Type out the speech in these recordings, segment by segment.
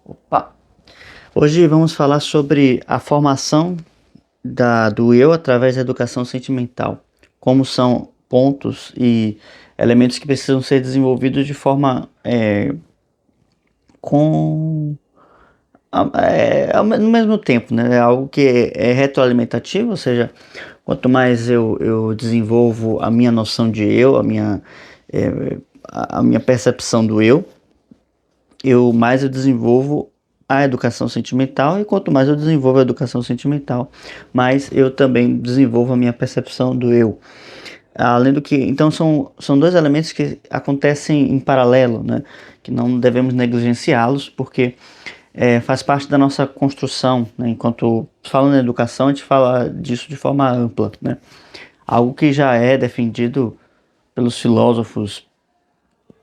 Opa! Hoje vamos falar sobre a formação do eu através da educação sentimental. Como são pontos e elementos que precisam ser desenvolvidos de forma com no mesmo tempo, né? É algo que é retroalimentativo, ou seja, quanto mais eu desenvolvo a minha noção de eu, é, a minha percepção do eu mais eu desenvolvo a educação sentimental, e quanto mais eu desenvolvo a educação sentimental, mais eu também desenvolvo a minha percepção do eu. Além do que, então são dois elementos que acontecem em paralelo, né? Que não devemos negligenciá-los, porque faz parte da nossa construção, né? Enquanto falando em educação, a gente fala disso de forma ampla, né? Algo que já é defendido pelos filósofos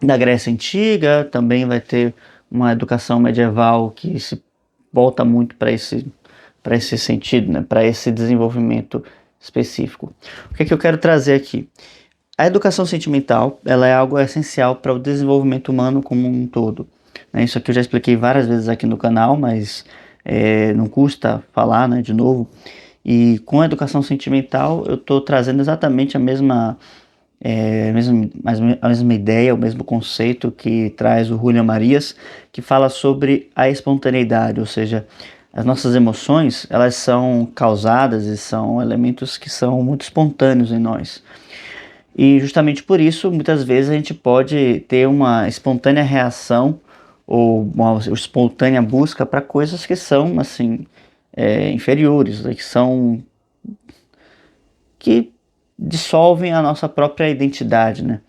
da Grécia Antiga, também vai ter uma educação medieval que se volta muito para esse sentido, né? Para esse desenvolvimento específico. O que é que eu quero trazer aqui? A educação sentimental, ela é algo essencial para o desenvolvimento humano como um todo, né? Isso aqui eu já expliquei várias vezes aqui no canal, mas não custa falar, né, de novo. E com a educação sentimental, eu estou trazendo exatamente a mesma ideia, o mesmo conceito que traz o Julian Marias, que fala sobre a espontaneidade, ou seja, as nossas emoções, elas são causadas e são elementos que são muito espontâneos em nós. E justamente por isso, muitas vezes a gente pode ter uma espontânea reação ou uma espontânea busca para coisas que são assim inferiores, né, que dissolvem a nossa própria identidade, né?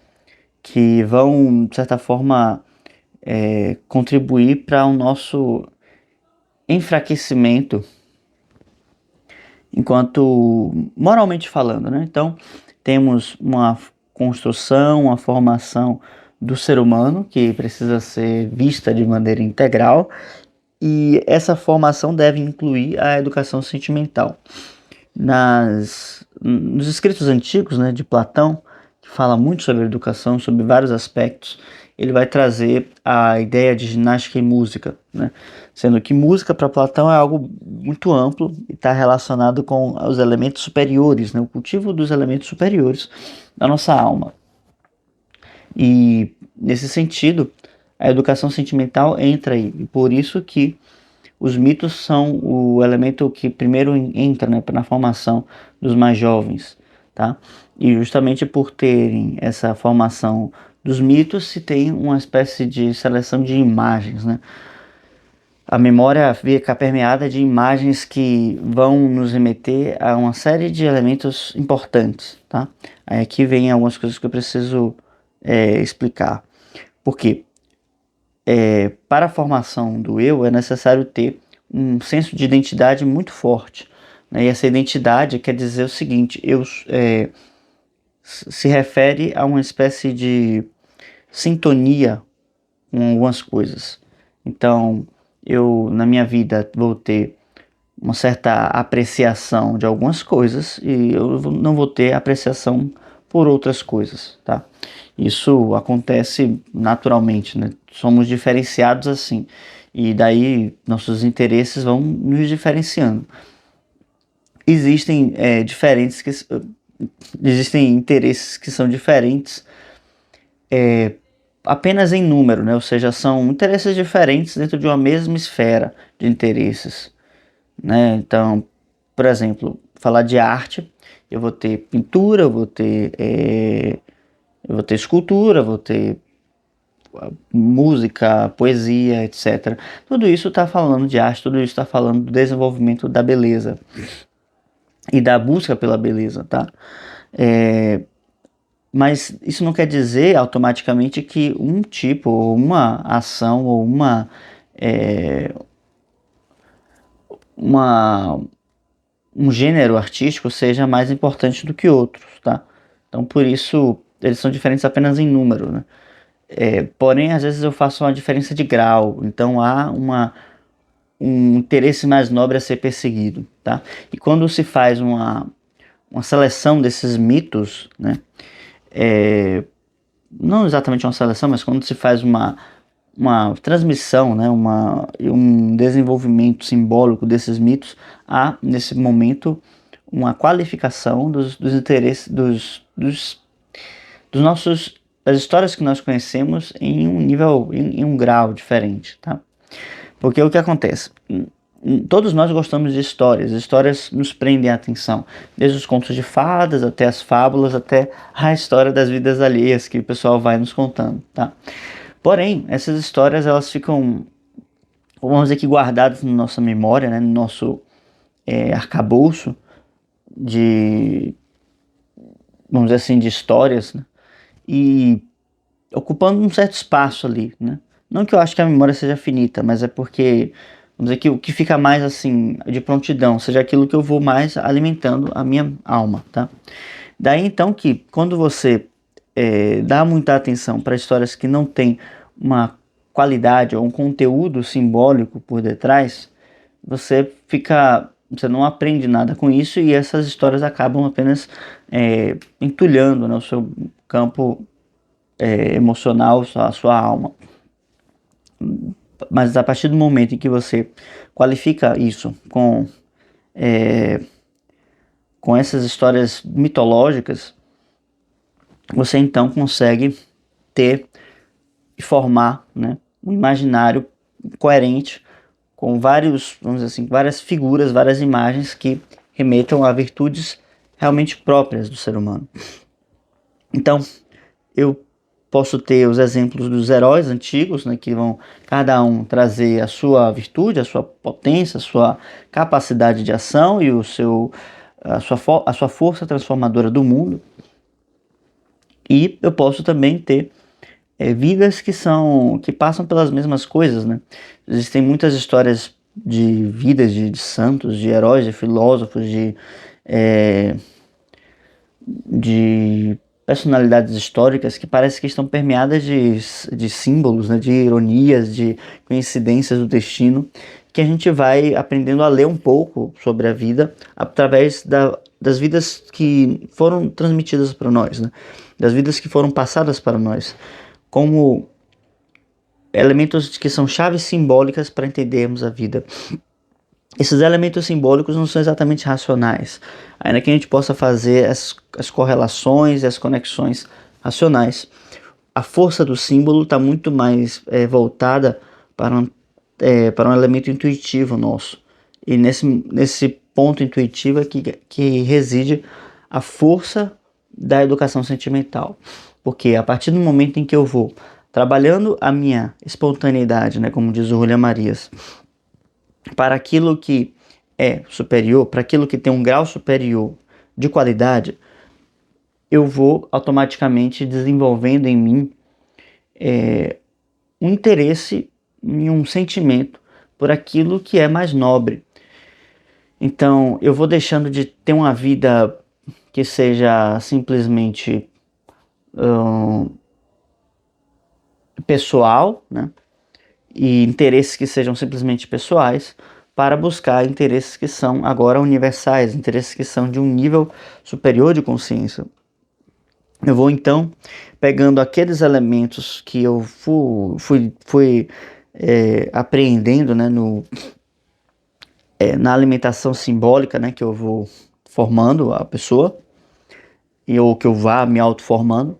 Que vão, de certa forma, contribuir para o nosso enfraquecimento enquanto moralmente falando, né? Então, temos uma construção, uma formação do ser humano que precisa ser vista de maneira integral, e essa formação deve incluir a educação sentimental. Nos escritos antigos, né, de Platão, que fala muito sobre educação, sobre vários aspectos, ele vai trazer a ideia de ginástica e música, né? Sendo que música para Platão é algo muito amplo e está relacionado com os elementos superiores, né? O cultivo dos elementos superiores da nossa alma. E nesse sentido, a educação sentimental entra aí, e por isso que os mitos são o elemento que primeiro entra, né, na formação dos mais jovens, tá? E justamente por terem essa formação dos mitos, se tem uma espécie de seleção de imagens, né? A memória fica permeada de imagens que vão nos remeter a uma série de elementos importantes, tá? Aí aqui vem algumas coisas que eu preciso explicar. Por quê? Para a formação do eu é necessário ter um senso de identidade muito forte, né? E essa identidade quer dizer o seguinte: se refere a uma espécie de sintonia com algumas coisas. Então, eu na minha vida vou ter uma certa apreciação de algumas coisas e eu não vou ter apreciação por outras coisas, tá? Isso acontece naturalmente, né? Somos diferenciados assim, e daí nossos interesses vão nos diferenciando. Existem existem interesses que são diferentes apenas em número, né? Ou seja, são interesses diferentes dentro de uma mesma esfera de interesses, né? Então, por exemplo, falar de arte, eu vou ter pintura, eu vou ter escultura, vou ter música, poesia, etc. Tudo isso está falando de arte, tudo isso está falando do desenvolvimento da beleza e da busca pela beleza, tá? Mas isso não quer dizer automaticamente que um tipo, ou uma ação, ou é, uma, um gênero artístico seja mais importante do que outros, tá? Então, por isso, eles são diferentes apenas em número, né? Porém, às vezes eu faço uma diferença de grau, então há um interesse mais nobre a ser perseguido, tá? E quando se faz uma seleção desses mitos, né? Não exatamente uma seleção, mas quando se faz uma transmissão, né, um desenvolvimento simbólico desses mitos, há nesse momento uma qualificação dos interesses dos nossos das histórias que nós conhecemos em um nível, em um grau diferente, tá? Porque o que acontece? Todos nós gostamos de histórias, histórias nos prendem a atenção, desde os contos de fadas até as fábulas, até a história das vidas alheias que o pessoal vai nos contando, tá? Porém, essas histórias elas ficam, vamos dizer que guardadas na nossa memória, né, no nosso arcabouço de, vamos dizer assim, de histórias, né, e ocupando um certo espaço ali, né? Não que eu acho que a memória seja finita, mas é porque, vamos dizer que o que fica mais assim, de prontidão, seja aquilo que eu vou mais alimentando a minha alma, tá? Daí então que quando você dá muita atenção para histórias que não têm uma qualidade ou um conteúdo simbólico por detrás, você não aprende nada com isso e essas histórias acabam apenas entulhando, né, o seu campo emocional, a sua alma. Mas a partir do momento em que você qualifica isso com essas histórias mitológicas, você então consegue ter e formar, né, um imaginário coerente com vários, vamos dizer assim, várias figuras, várias imagens que remetam a virtudes realmente próprias do ser humano. Então, eu posso ter os exemplos dos heróis antigos, né, que vão cada um trazer a sua virtude, a sua potência, a sua capacidade de ação e a sua força transformadora do mundo. E eu posso também ter vidas que passam pelas mesmas coisas, né? Existem muitas histórias de vidas de santos, de heróis, de filósofos, de personalidades históricas que parece que estão permeadas de símbolos, né, de ironias, de coincidências do destino, que a gente vai aprendendo a ler um pouco sobre a vida através das vidas que foram transmitidas para nós, né, das vidas que foram passadas para nós, como elementos que são chaves simbólicas para entendermos a vida. Esses elementos simbólicos não são exatamente racionais, ainda que a gente possa fazer as correlações e as conexões racionais. A força do símbolo está muito mais voltada para um elemento intuitivo nosso. E nesse ponto intuitivo é que reside a força da educação sentimental. Porque a partir do momento em que eu vou trabalhando a minha espontaneidade, né, como diz o Julián Marías, para aquilo que é superior, para aquilo que tem um grau superior de qualidade, eu vou automaticamente desenvolvendo em mim um interesse e um sentimento por aquilo que é mais nobre. Então, eu vou deixando de ter uma vida que seja simplesmente pessoal, né? E interesses que sejam simplesmente pessoais, para buscar interesses que são agora universais, interesses que são de um nível superior de consciência. Eu vou então pegando aqueles elementos que eu fui apreendendo, né, na alimentação simbólica, né, que eu vou formando a pessoa, ou que eu vá me autoformando.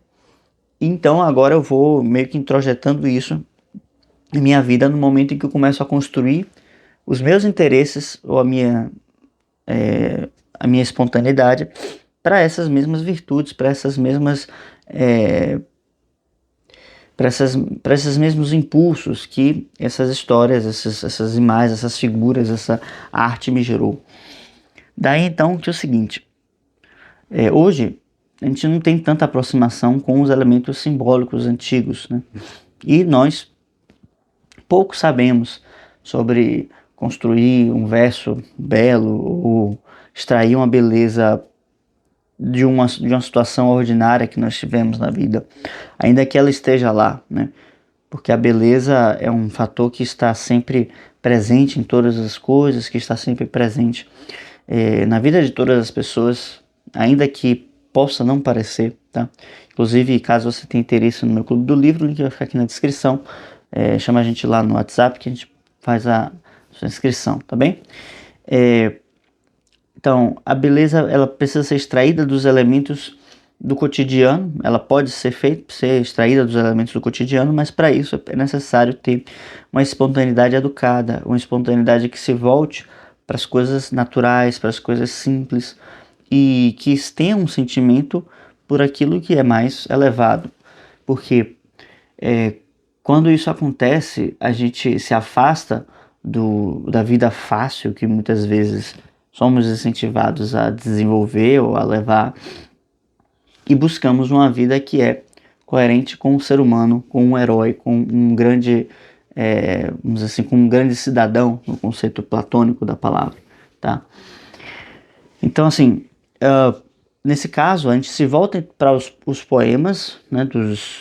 Então agora eu vou meio que introjetando isso em minha vida no momento em que eu começo a construir os meus interesses ou a minha espontaneidade para essas mesmas virtudes, para essas mesmas para esses mesmos impulsos que essas histórias, essas imagens, essas figuras, essa arte me gerou. Daí então que é o seguinte, hoje a gente não tem tanta aproximação com os elementos simbólicos antigos, né? E nós pouco sabemos sobre construir um verso belo ou extrair uma beleza de uma situação ordinária que nós tivemos na vida, ainda que ela esteja lá, né? Porque a beleza é um fator que está sempre presente em todas as coisas, que está sempre presente na vida de todas as pessoas, ainda que possa não parecer, tá? Inclusive, caso você tenha interesse no meu clube do livro, o link vai ficar aqui na descrição. chama a gente lá no WhatsApp que a gente faz a sua inscrição, tá bem? Então, a beleza ela precisa ser extraída dos elementos do cotidiano, ela pode ser extraída dos elementos do cotidiano, mas para isso é necessário ter uma espontaneidade educada, uma espontaneidade que se volte para as coisas naturais, para as coisas simples e que tenha um sentimento por aquilo que é mais elevado. Porque quando isso acontece, a gente se afasta da vida fácil que muitas vezes somos incentivados a desenvolver ou a levar e buscamos uma vida que é coerente com o ser humano, com um herói, com um grande, vamos dizer assim, com um grande cidadão, no conceito platônico da palavra, tá? Então, assim, nesse caso, a gente se volta para os poemas, né,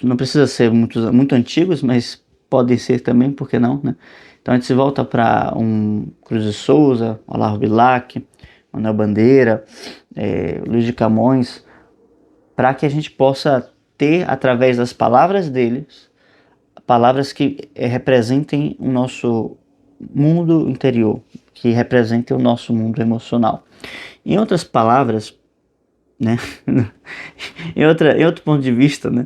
não precisa ser muito antigos, mas podem ser também, por que não, né? Então a gente se volta para um Cruz de Souza, Olavo Bilac, Manuel Bandeira, Luiz de Camões, para que a gente possa ter, através das palavras deles, palavras que representem o nosso mundo interior, que representem o nosso mundo emocional. Em outras palavras, né, em outro ponto de vista, né,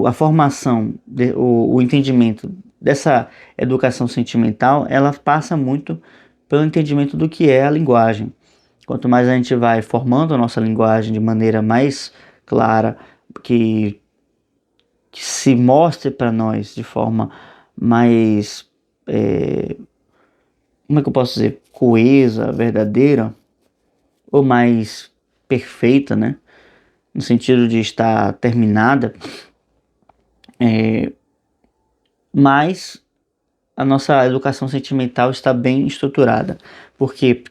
a formação, o entendimento dessa educação sentimental, ela passa muito pelo entendimento do que é a linguagem. Quanto mais a gente vai formando a nossa linguagem de maneira mais clara, que se mostre para nós de forma mais, como é que eu posso dizer, coesa, verdadeira, ou mais perfeita, né? No sentido de estar terminada, mais a nossa educação sentimental está bem estruturada, porque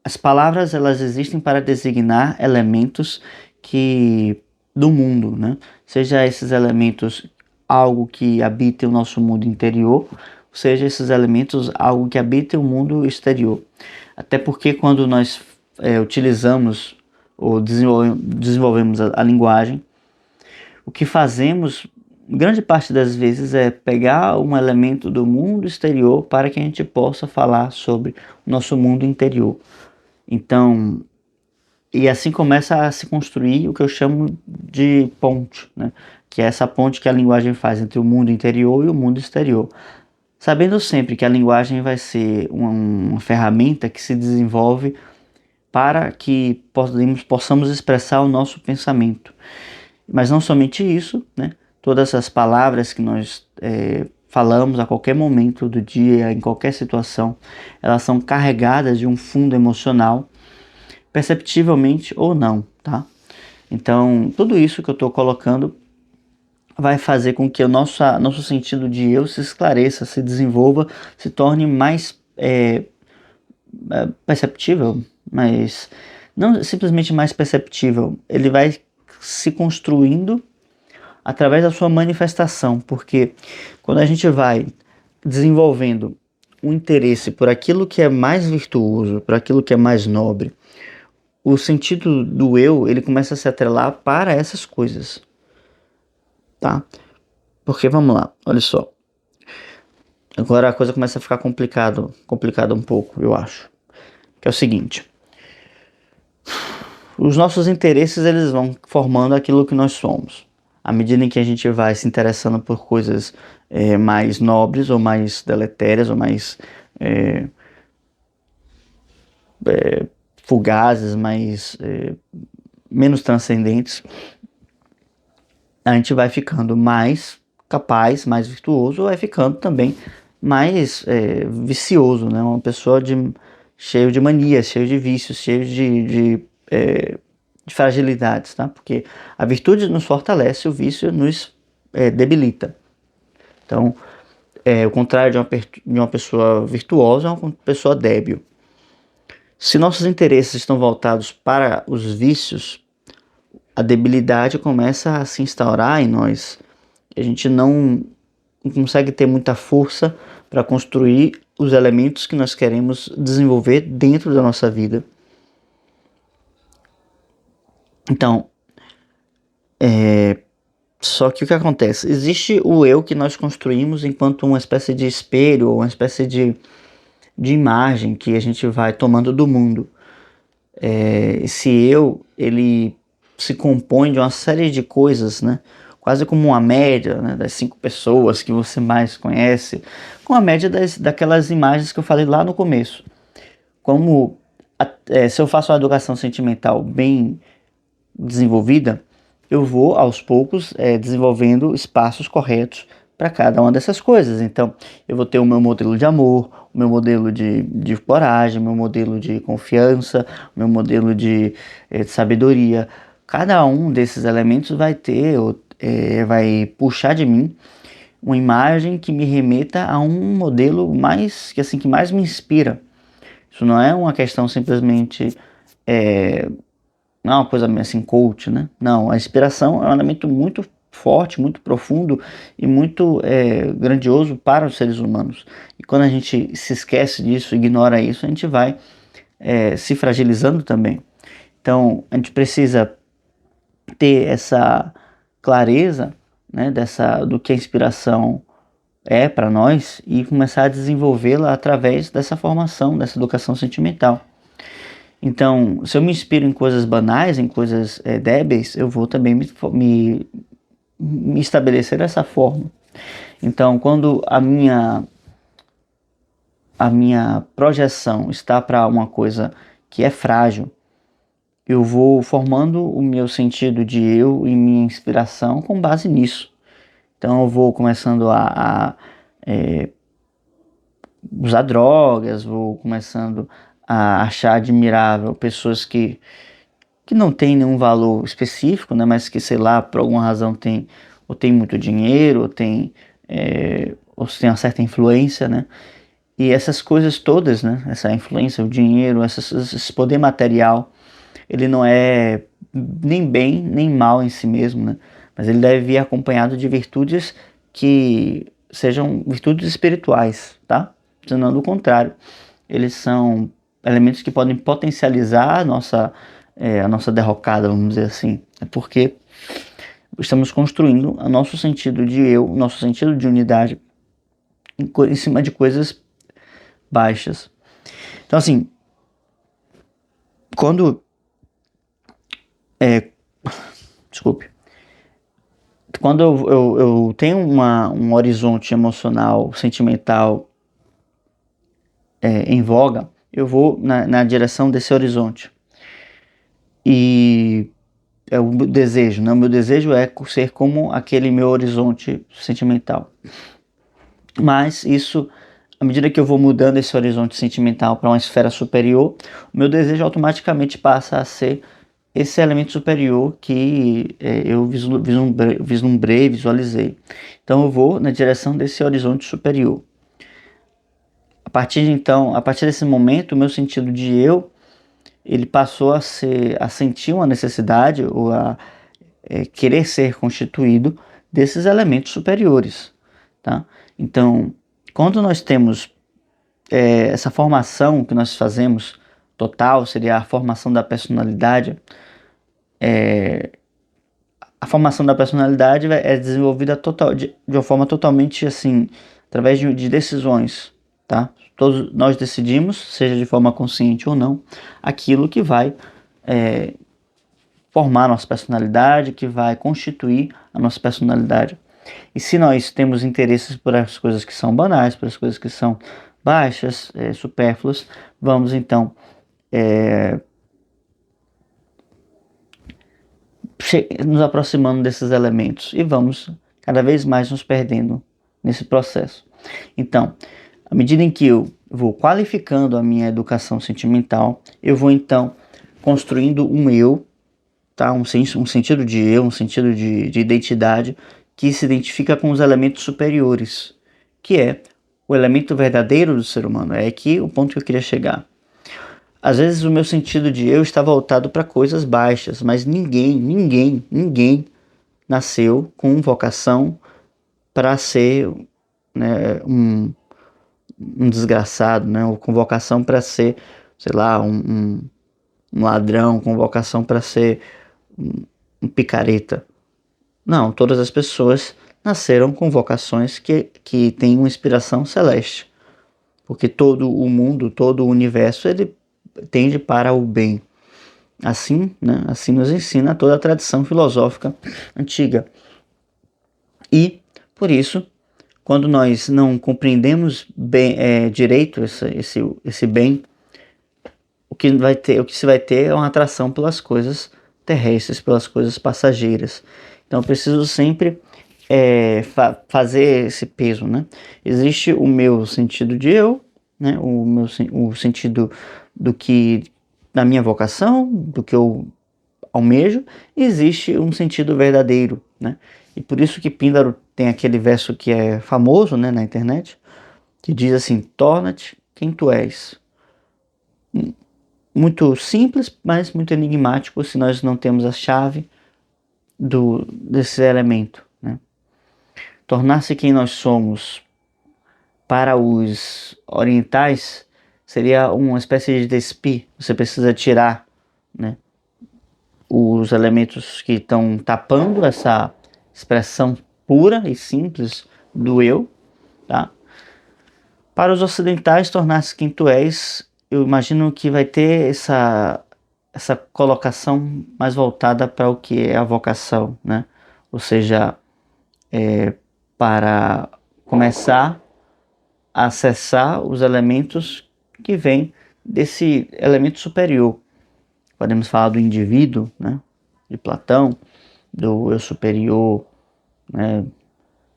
as palavras elas existem para designar elementos do mundo, né? Seja esses elementos algo que habita o nosso mundo interior, seja esses elementos algo que habita o mundo exterior. Até porque quando nós utilizamos ou desenvolvemos a linguagem, o que fazemos grande parte das vezes é pegar um elemento do mundo exterior para que a gente possa falar sobre o nosso mundo interior. Então, e assim começa a se construir o que eu chamo de ponte, né? Que é essa ponte que a linguagem faz entre o mundo interior e o mundo exterior. Sabendo sempre que a linguagem vai ser uma ferramenta que se desenvolve para que possamos expressar o nosso pensamento. Mas não somente isso, né? Todas essas palavras que nós falamos a qualquer momento do dia, em qualquer situação, elas são carregadas de um fundo emocional, perceptivelmente ou não, tá? Então, tudo isso que eu estou colocando vai fazer com que o nosso sentido de eu se esclareça, se desenvolva, se torne mais perceptível, mas não simplesmente mais perceptível, ele vai se construindo através da sua manifestação, porque quando a gente vai desenvolvendo um interesse por aquilo que é mais virtuoso, por aquilo que é mais nobre, o sentido do eu, ele começa a se atrelar para essas coisas, tá? Porque vamos lá, olha só. Agora a coisa começa a ficar complicada um pouco, eu acho. Que é o seguinte: os nossos interesses eles vão formando aquilo que nós somos. À medida em que a gente vai se interessando por coisas mais nobres ou mais deletérias ou mais fugazes, menos transcendentes, a gente vai ficando mais capaz, mais virtuoso, ou vai ficando também mais vicioso, né? Uma pessoa cheio de manias, cheio de vícios, cheio de fragilidades, tá? Porque a virtude nos fortalece, o vício nos debilita. Então, o contrário de uma pessoa virtuosa é uma pessoa débil. Se nossos interesses estão voltados para os vícios, a debilidade começa a se instaurar em nós. A gente não consegue ter muita força para construir os elementos que nós queremos desenvolver dentro da nossa vida. Então, Só que o que acontece? Existe o eu que nós construímos enquanto uma espécie de espelho, ou uma espécie de imagem que a gente vai tomando do mundo. Esse eu, ele se compõe de uma série de coisas, né? Quase como uma média, né, das 5 pessoas que você mais conhece, com a média daquelas imagens que eu falei lá no começo. Como se eu faço uma educação sentimental bem desenvolvida, eu vou aos poucos desenvolvendo espaços corretos para cada uma dessas coisas. Então, eu vou ter o meu modelo de amor, o meu modelo de coragem, o meu modelo de confiança, o meu modelo de sabedoria. Cada um desses elementos vai ter, vai puxar de mim uma imagem que me remeta a um modelo mais, que assim, que mais me inspira. Isso não é uma questão simplesmente não é uma coisa assim coach, né? Não, a inspiração é um elemento muito forte, muito profundo e muito grandioso para os seres humanos. E quando a gente se esquece disso, ignora isso, a gente vai se fragilizando também. Então, a gente precisa ter essa clareza, né, do que a inspiração é para nós e começar a desenvolvê-la através dessa formação, dessa educação sentimental. Então, se eu me inspiro em coisas banais, em coisas débeis, eu vou também me estabelecer dessa forma. Então, quando a minha projeção está para uma coisa que é frágil, eu vou formando o meu sentido de eu e minha inspiração com base nisso. Então, eu vou começando a usar drogas, vou começando a achar admirável pessoas que não tem nenhum valor específico, né, mas que, sei lá, por alguma razão tem muito dinheiro, ou tem uma certa influência, né, e essas coisas todas, né, essa influência, o dinheiro, esse poder material, ele não é nem bem nem mal em si mesmo, né, mas ele deve vir acompanhado de virtudes que sejam virtudes espirituais, tá? Senão, do contrário, eles são elementos que podem potencializar a nossa derrocada, vamos dizer assim. É porque estamos construindo o nosso sentido de eu, o nosso sentido de unidade em cima de coisas baixas. Então, assim, quando. É, desculpe. Quando eu tenho um horizonte emocional, sentimental em voga, eu vou na direção desse horizonte. E é o meu desejo, né? O meu desejo é ser como aquele meu horizonte sentimental. Mas isso, à medida que eu vou mudando esse horizonte sentimental para uma esfera superior, o meu desejo automaticamente passa a ser esse elemento superior que eu vislumbrei, visualizei. Então eu vou na direção desse horizonte superior. A partir desse momento, o meu sentido de eu, ele passou a sentir uma necessidade ou a querer ser constituído desses elementos superiores, tá? Então, quando nós temos essa formação que nós fazemos total, seria a formação da personalidade. A formação da personalidade é desenvolvida de uma forma totalmente assim, através de decisões, tá? Todos nós decidimos, seja de forma consciente ou não, aquilo que vai formar a nossa personalidade, que vai constituir a nossa personalidade. E se nós temos interesses por as coisas que são banais, por as coisas que são baixas, supérfluas, vamos então nos aproximando desses elementos e vamos cada vez mais nos perdendo nesse processo. Então, à medida em que eu vou qualificando a minha educação sentimental, eu vou então construindo um eu, tá? um sentido de eu, um sentido de identidade que se identifica com os elementos superiores, que é o elemento verdadeiro do ser humano. É aqui o ponto que eu queria chegar. Às vezes o meu sentido de eu está voltado para coisas baixas, mas ninguém nasceu com vocação para ser, né, um desgraçado, né, ou com vocação para ser, sei lá, um ladrão, com vocação para ser um picareta. Não, todas as pessoas nasceram com vocações que têm uma inspiração celeste. Porque todo o mundo, todo o universo, ele tende para o bem. Assim, né, assim nos ensina toda a tradição filosófica antiga. E, por isso, quando nós não compreendemos bem, direito esse bem, o que se vai ter é uma atração pelas coisas terrestres, pelas coisas passageiras. Então eu preciso sempre fazer esse peso, né? Existe o meu sentido de eu, né? O sentido do que da minha vocação, do que eu almejo, e existe um sentido verdadeiro, né? E por isso que Píndaro tem aquele verso que é famoso, né, na internet, que diz assim: torna-te quem tu és. Muito simples, mas muito enigmático se nós não temos a chave desse elemento, né? Tornar-se quem nós somos para os orientais seria uma espécie de despir. Você precisa tirar, né, os elementos que estão tapando essa expressão pura e simples do eu, tá? Para os ocidentais, tornar-se quem tu és, eu imagino que vai ter essa colocação mais voltada para o que é a vocação, né? Ou seja, para começar a acessar os elementos que vêm desse elemento superior. Podemos falar do indivíduo, né? De Platão, do eu superior, né?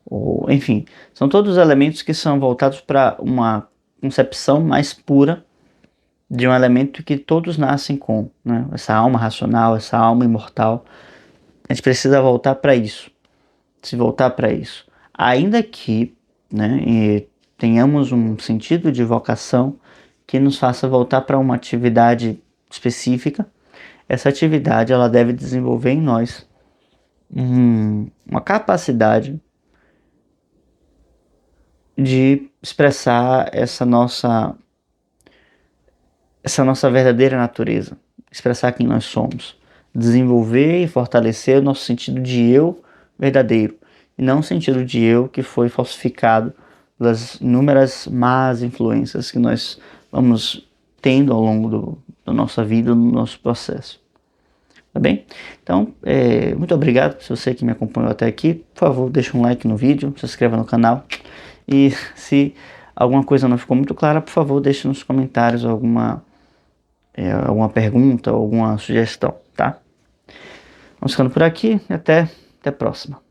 Ou, enfim, são todos elementos que são voltados para uma concepção mais pura de um elemento que todos nascem com, né? Essa alma racional, essa alma imortal. A gente precisa voltar para isso, se voltar para isso. Ainda que, né, tenhamos um sentido de vocação que nos faça voltar para uma atividade específica, essa atividade ela deve desenvolver em nós uma capacidade de expressar essa nossa verdadeira natureza, expressar quem nós somos, desenvolver e fortalecer o nosso sentido de eu verdadeiro, e não o sentido de eu que foi falsificado pelas inúmeras más influências que nós vamos tendo ao longo da nossa vida, no nosso processo. Tá bem? Então, muito obrigado se você que me acompanhou até aqui. Por favor, deixa um like no vídeo, se inscreva no canal. E se alguma coisa não ficou muito clara, por favor, deixe nos comentários alguma pergunta, alguma sugestão, tá? Vamos ficando por aqui e até a próxima.